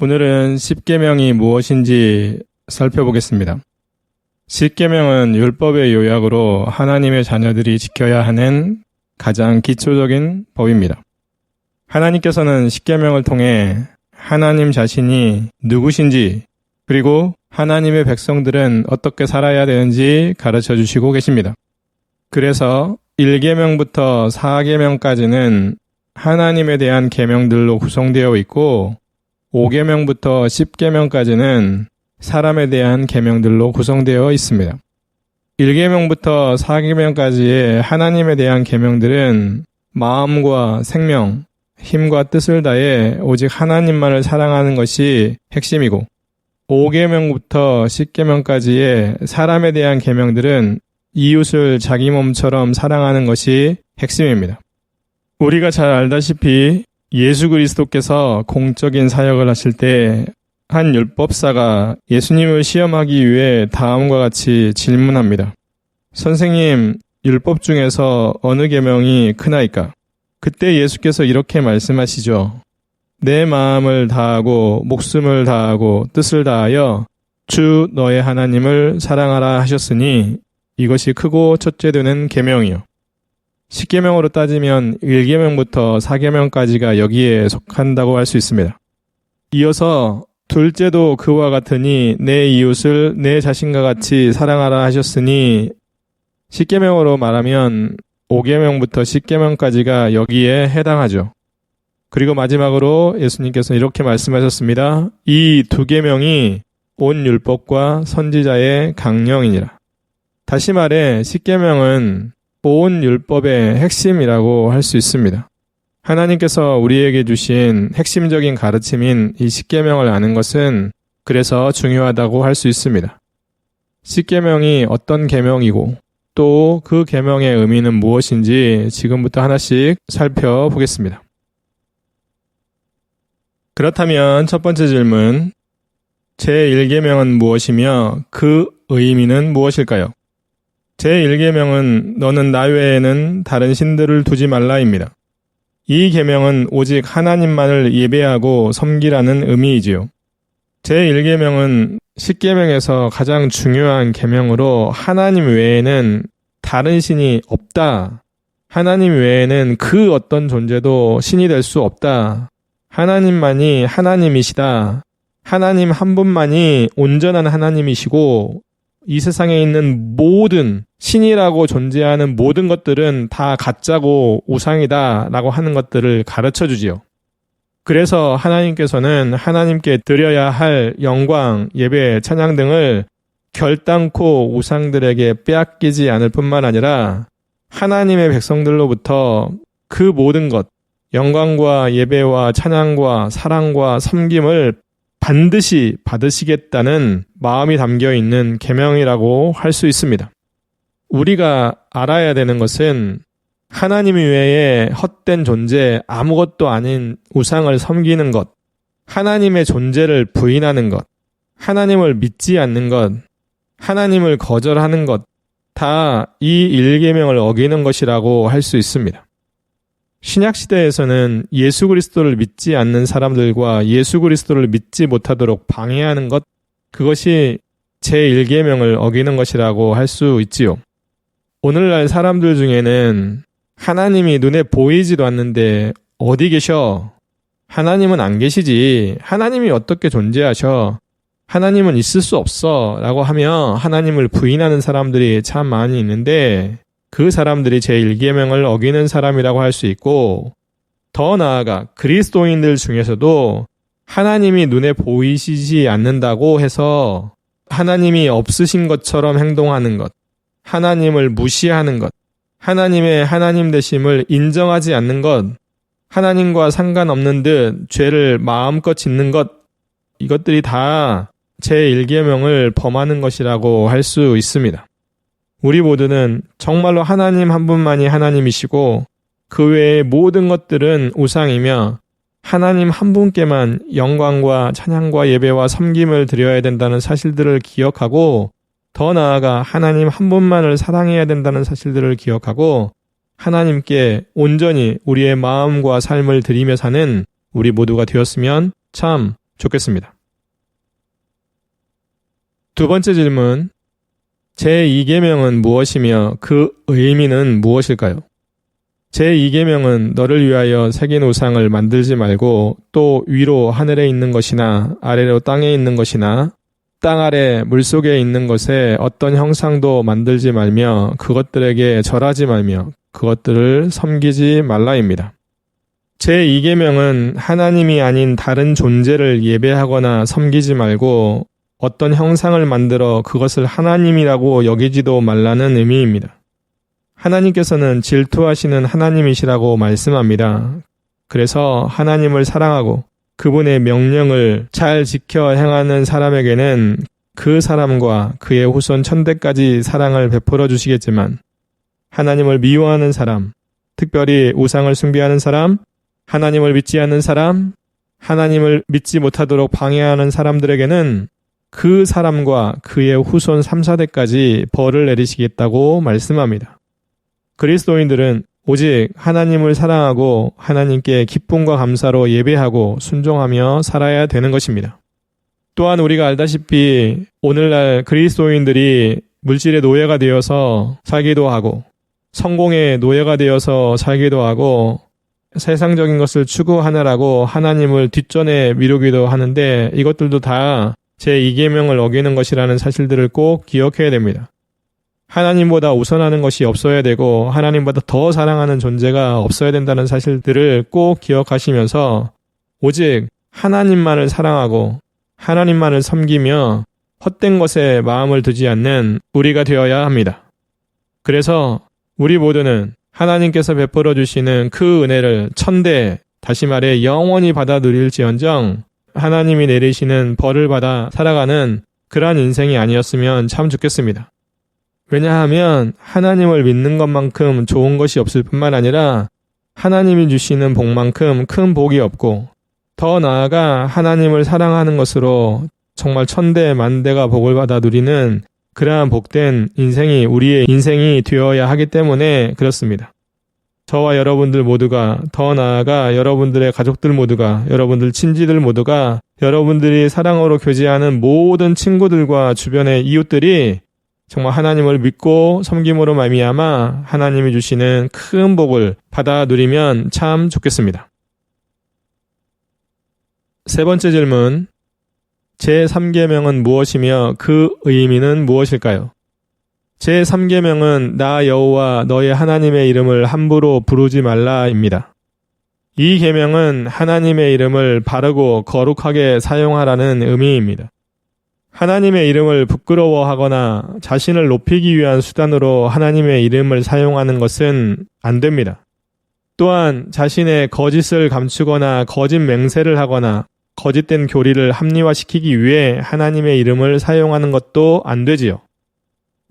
오늘은 십계명이 무엇인지 살펴보겠습니다. 십계명은 율법의 요약으로 하나님의 자녀들이 지켜야 하는 가장 기초적인 법입니다. 하나님께서는 십계명을 통해 하나님 자신이 누구신지 그리고 하나님의 백성들은 어떻게 살아야 되는지 가르쳐 주시고 계십니다. 그래서 1계명부터 4계명까지는 하나님에 대한 계명들로 구성되어 있고 5계명부터 10계명까지는 사람에 대한 계명들로 구성되어 있습니다. 1계명부터 4계명까지의 하나님에 대한 계명들은 마음과 생명, 힘과 뜻을 다해 오직 하나님만을 사랑하는 것이 핵심이고 5계명부터 10계명까지의 사람에 대한 계명들은 이웃을 자기 몸처럼 사랑하는 것이 핵심입니다. 우리가 잘 알다시피 예수 그리스도께서 공적인 사역을 하실 때 한 율법사가 예수님을 시험하기 위해 다음과 같이 질문합니다. 선생님, 율법 중에서 어느 계명이 크나이까? 그때 예수께서 이렇게 말씀하시죠. 내 마음을 다하고 목숨을 다하고 뜻을 다하여 주 너의 하나님을 사랑하라 하셨으니 이것이 크고 첫째 되는 계명이요. 10계명으로 따지면 1계명부터 4계명까지가 여기에 속한다고 할 수 있습니다. 이어서 둘째도 그와 같으니 내 이웃을 내 자신과 같이 사랑하라 하셨으니 10계명으로 말하면 5계명부터 10계명까지가 여기에 해당하죠. 그리고 마지막으로 예수님께서 이렇게 말씀하셨습니다. 이 두 계명이 온 율법과 선지자의 강령이니라. 다시 말해 10계명은 온 율법의 핵심이라고 할 수 있습니다. 하나님께서 우리에게 주신 핵심적인 가르침인 이 10계명을 아는 것은 그래서 중요하다고 할 수 있습니다. 10계명이 어떤 계명이고 또 그 계명의 의미는 무엇인지 지금부터 하나씩 살펴보겠습니다. 그렇다면 첫 번째 질문, 제1계명은 무엇이며 그 의미는 무엇일까요? 제1계명은 너는 나 외에는 다른 신들을 두지 말라입니다. 이 계명은 오직 하나님만을 예배하고 섬기라는 의미이지요. 제1계명은 10계명에서 가장 중요한 계명으로 하나님 외에는 다른 신이 없다. 하나님 외에는 그 어떤 존재도 신이 될 수 없다. 하나님만이 하나님이시다. 하나님 한 분만이 온전한 하나님이시고 이 세상에 있는 모든 신이라고 존재하는 모든 것들은 다 가짜고 우상이다 라고 하는 것들을 가르쳐 주지요. 그래서 하나님께서는 하나님께 드려야 할 영광, 예배, 찬양 등을 결단코 우상들에게 빼앗기지 않을 뿐만 아니라 하나님의 백성들로부터 그 모든 것, 영광과 예배와 찬양과 사랑과 섬김을 반드시 받으시겠다는 마음이 담겨 있는 계명이라고 할 수 있습니다. 우리가 알아야 되는 것은 하나님 외에 헛된 존재, 아무것도 아닌 우상을 섬기는 것, 하나님의 존재를 부인하는 것, 하나님을 믿지 않는 것, 하나님을 거절하는 것, 다 이 1계명을 어기는 것이라고 할 수 있습니다. 신약시대에서는 예수 그리스도를 믿지 않는 사람들과 예수 그리스도를 믿지 못하도록 방해하는 것, 그것이 제1계명을 어기는 것이라고 할 수 있지요. 오늘날 사람들 중에는 하나님이 눈에 보이지도 않는데 어디 계셔? 하나님은 안 계시지. 하나님이 어떻게 존재하셔? 하나님은 있을 수 없어. 라고 하며 하나님을 부인하는 사람들이 참 많이 있는데 그 사람들이 제1계명을 어기는 사람이라고 할 수 있고 더 나아가 그리스도인들 중에서도 하나님이 눈에 보이시지 않는다고 해서 하나님이 없으신 것처럼 행동하는 것, 하나님을 무시하는 것, 하나님의 하나님 되심을 인정하지 않는 것, 하나님과 상관없는 듯 죄를 마음껏 짓는 것, 이것들이 다 제1계명을 범하는 것이라고 할 수 있습니다. 우리 모두는 정말로 하나님 한 분만이 하나님이시고 그 외의 모든 것들은 우상이며 하나님 한 분께만 영광과 찬양과 예배와 섬김을 드려야 된다는 사실들을 기억하고 더 나아가 하나님 한 분만을 사랑해야 된다는 사실들을 기억하고 하나님께 온전히 우리의 마음과 삶을 드리며 사는 우리 모두가 되었으면 참 좋겠습니다. 두 번째 질문, 제2계명은 무엇이며 그 의미는 무엇일까요? 제2계명은 너를 위하여 새긴 우상을 만들지 말고 또 위로 하늘에 있는 것이나 아래로 땅에 있는 것이나 땅 아래 물속에 있는 것에 어떤 형상도 만들지 말며 그것들에게 절하지 말며 그것들을 섬기지 말라입니다. 제2계명은 하나님이 아닌 다른 존재를 예배하거나 섬기지 말고 어떤 형상을 만들어 그것을 하나님이라고 여기지도 말라는 의미입니다. 하나님께서는 질투하시는 하나님이시라고 말씀합니다. 그래서 하나님을 사랑하고 그분의 명령을 잘 지켜 행하는 사람에게는 그 사람과 그의 후손 천대까지 사랑을 베풀어 주시겠지만 하나님을 미워하는 사람, 특별히 우상을 숭배하는 사람, 하나님을 믿지 않는 사람, 하나님을 믿지 못하도록 방해하는 사람들에게는 그 사람과 그의 후손 3, 4대까지 벌을 내리시겠다고 말씀합니다. 그리스도인들은 오직 하나님을 사랑하고 하나님께 기쁨과 감사로 예배하고 순종하며 살아야 되는 것입니다. 또한 우리가 알다시피 오늘날 그리스도인들이 물질의 노예가 되어서 살기도 하고 성공의 노예가 되어서 살기도 하고 세상적인 것을 추구하느라고 하나님을 뒷전에 미루기도 하는데 이것들도 다 제2계명을 어기는 것이라는 사실들을 꼭 기억해야 됩니다. 하나님보다 우선하는 것이 없어야 되고 하나님보다 더 사랑하는 존재가 없어야 된다는 사실들을 꼭 기억하시면서 오직 하나님만을 사랑하고 하나님만을 섬기며 헛된 것에 마음을 두지 않는 우리가 되어야 합니다. 그래서 우리 모두는 하나님께서 베풀어 주시는 그 은혜를 천대, 다시 말해 영원히 받아 누릴지언정 하나님이 내리시는 벌을 받아 살아가는 그러한 인생이 아니었으면 참 좋겠습니다. 왜냐하면 하나님을 믿는 것만큼 좋은 것이 없을 뿐만 아니라 하나님이 주시는 복만큼 큰 복이 없고 더 나아가 하나님을 사랑하는 것으로 정말 천대 만대가 복을 받아 누리는 그러한 복된 인생이 우리의 인생이 되어야 하기 때문에 그렇습니다. 저와 여러분들 모두가 더 나아가 여러분들의 가족들 모두가 여러분들 친지들 모두가 여러분들이 사랑으로 교제하는 모든 친구들과 주변의 이웃들이 정말 하나님을 믿고 섬김으로 말미암아 하나님이 주시는 큰 복을 받아 누리면 참 좋겠습니다. 세 번째 질문, 제3계명은 무엇이며 그 의미는 무엇일까요? 제3계명은 나 여호와 너의 하나님의 이름을 함부로 부르지 말라입니다. 이 계명은 하나님의 이름을 바르고 거룩하게 사용하라는 의미입니다. 하나님의 이름을 부끄러워하거나 자신을 높이기 위한 수단으로 하나님의 이름을 사용하는 것은 안 됩니다. 또한 자신의 거짓을 감추거나 거짓 맹세를 하거나 거짓된 교리를 합리화시키기 위해 하나님의 이름을 사용하는 것도 안 되지요.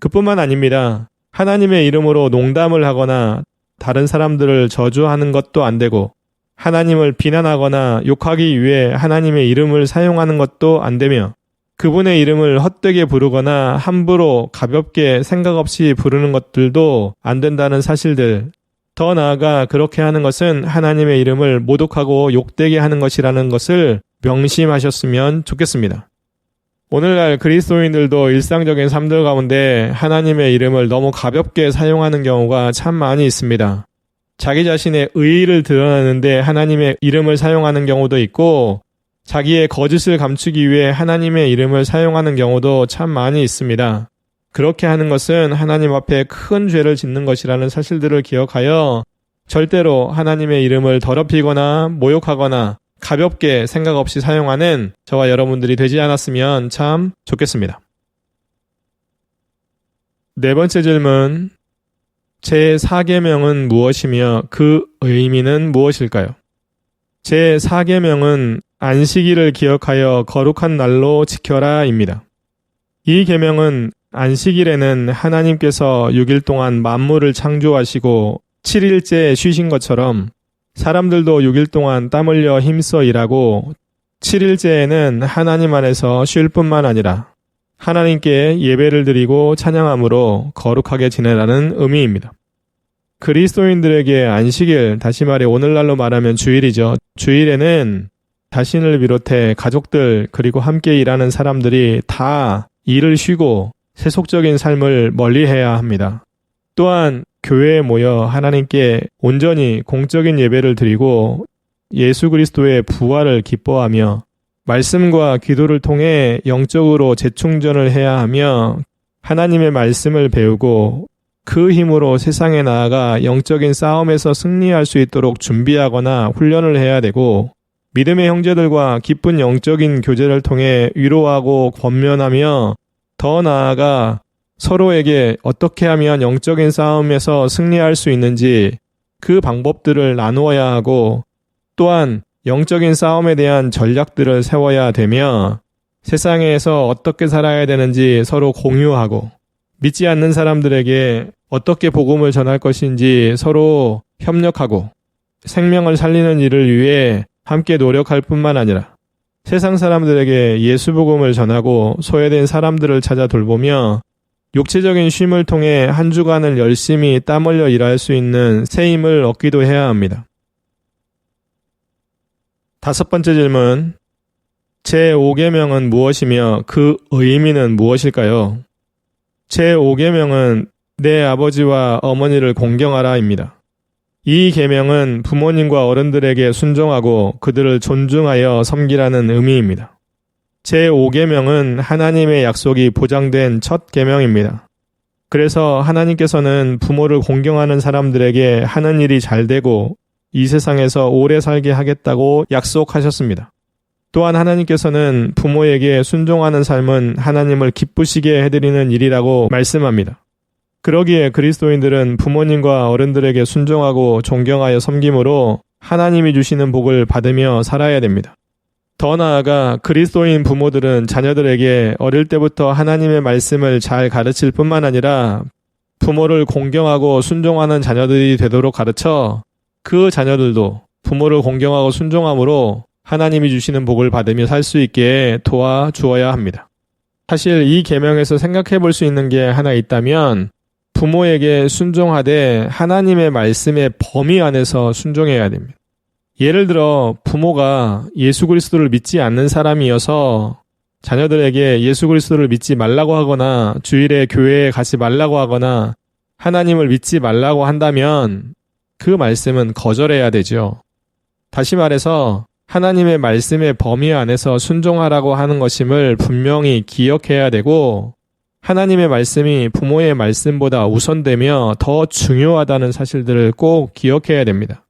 그뿐만 아닙니다. 하나님의 이름으로 농담을 하거나 다른 사람들을 저주하는 것도 안 되고 하나님을 비난하거나 욕하기 위해 하나님의 이름을 사용하는 것도 안 되며 그분의 이름을 헛되게 부르거나 함부로 가볍게 생각 없이 부르는 것들도 안 된다는 사실들. 더 나아가 그렇게 하는 것은 하나님의 이름을 모독하고 욕되게 하는 것이라는 것을 명심하셨으면 좋겠습니다. 오늘날 그리스도인들도 일상적인 삶들 가운데 하나님의 이름을 너무 가볍게 사용하는 경우가 참 많이 있습니다. 자기 자신의 의의를 드러내는데 하나님의 이름을 사용하는 경우도 있고 자기의 거짓을 감추기 위해 하나님의 이름을 사용하는 경우도 참 많이 있습니다. 그렇게 하는 것은 하나님 앞에 큰 죄를 짓는 것이라는 사실들을 기억하여 절대로 하나님의 이름을 더럽히거나 모욕하거나 가볍게 생각 없이 사용하는 저와 여러분들이 되지 않았으면 참 좋겠습니다. 네 번째 질문, 제4계명은 무엇이며 그 의미는 무엇일까요? 제4계명은 안식일을 기억하여 거룩한 날로 지켜라입니다. 이 계명은 안식일에는 하나님께서 6일 동안 만물을 창조하시고 7일째 쉬신 것처럼 사람들도 6일 동안 땀 흘려 힘써 일하고 7일째에는 하나님 안에서 쉴 뿐만 아니라 하나님께 예배를 드리고 찬양함으로 거룩하게 지내라는 의미입니다. 그리스도인들에게 안식일, 다시 말해 오늘날로 말하면 주일이죠. 주일에는 자신을 비롯해 가족들 그리고 함께 일하는 사람들이 다 일을 쉬고 세속적인 삶을 멀리해야 합니다. 또한 교회에 모여 하나님께 온전히 공적인 예배를 드리고 예수 그리스도의 부활을 기뻐하며 말씀과 기도를 통해 영적으로 재충전을 해야 하며 하나님의 말씀을 배우고 그 힘으로 세상에 나아가 영적인 싸움에서 승리할 수 있도록 준비하거나 훈련을 해야 되고 믿음의 형제들과 깊은 영적인 교제를 통해 위로하고 권면하며 더 나아가 서로에게 어떻게 하면 영적인 싸움에서 승리할 수 있는지 그 방법들을 나누어야 하고 또한 영적인 싸움에 대한 전략들을 세워야 되며 세상에서 어떻게 살아야 되는지 서로 공유하고 믿지 않는 사람들에게 어떻게 복음을 전할 것인지 서로 협력하고 생명을 살리는 일을 위해 함께 노력할 뿐만 아니라 세상 사람들에게 예수 복음을 전하고 소외된 사람들을 찾아 돌보며 육체적인 쉼을 통해 한 주간을 열심히 땀 흘려 일할 수 있는 새 힘을 얻기도 해야 합니다. 5번째 질문. 제5계명은 무엇이며 그 의미는 무엇일까요? 제5계명은 내 아버지와 어머니를 공경하라입니다. 이 계명은 부모님과 어른들에게 순종하고 그들을 존중하여 섬기라는 의미입니다. 제5계명은 하나님의 약속이 보장된 첫 계명입니다. 그래서 하나님께서는 부모를 공경하는 사람들에게 하는 일이 잘 되고 이 세상에서 오래 살게 하겠다고 약속하셨습니다. 또한 하나님께서는 부모에게 순종하는 삶은 하나님을 기쁘시게 해드리는 일이라고 말씀합니다. 그러기에 그리스도인들은 부모님과 어른들에게 순종하고 존경하여 섬김으로 하나님이 주시는 복을 받으며 살아야 됩니다. 더 나아가 그리스도인 부모들은 자녀들에게 어릴 때부터 하나님의 말씀을 잘 가르칠 뿐만 아니라 부모를 공경하고 순종하는 자녀들이 되도록 가르쳐 그 자녀들도 부모를 공경하고 순종함으로 하나님이 주시는 복을 받으며 살 수 있게 도와주어야 합니다. 사실 이 계명에서 생각해 볼 수 있는 게 하나 있다면 부모에게 순종하되 하나님의 말씀의 범위 안에서 순종해야 됩니다. 예를 들어 부모가 예수 그리스도를 믿지 않는 사람이어서 자녀들에게 예수 그리스도를 믿지 말라고 하거나 주일에 교회에 가지 말라고 하거나 하나님을 믿지 말라고 한다면 그 말씀은 거절해야 되죠. 다시 말해서 하나님의 말씀의 범위 안에서 순종하라고 하는 것임을 분명히 기억해야 되고 하나님의 말씀이 부모의 말씀보다 우선되며 더 중요하다는 사실들을 꼭 기억해야 됩니다.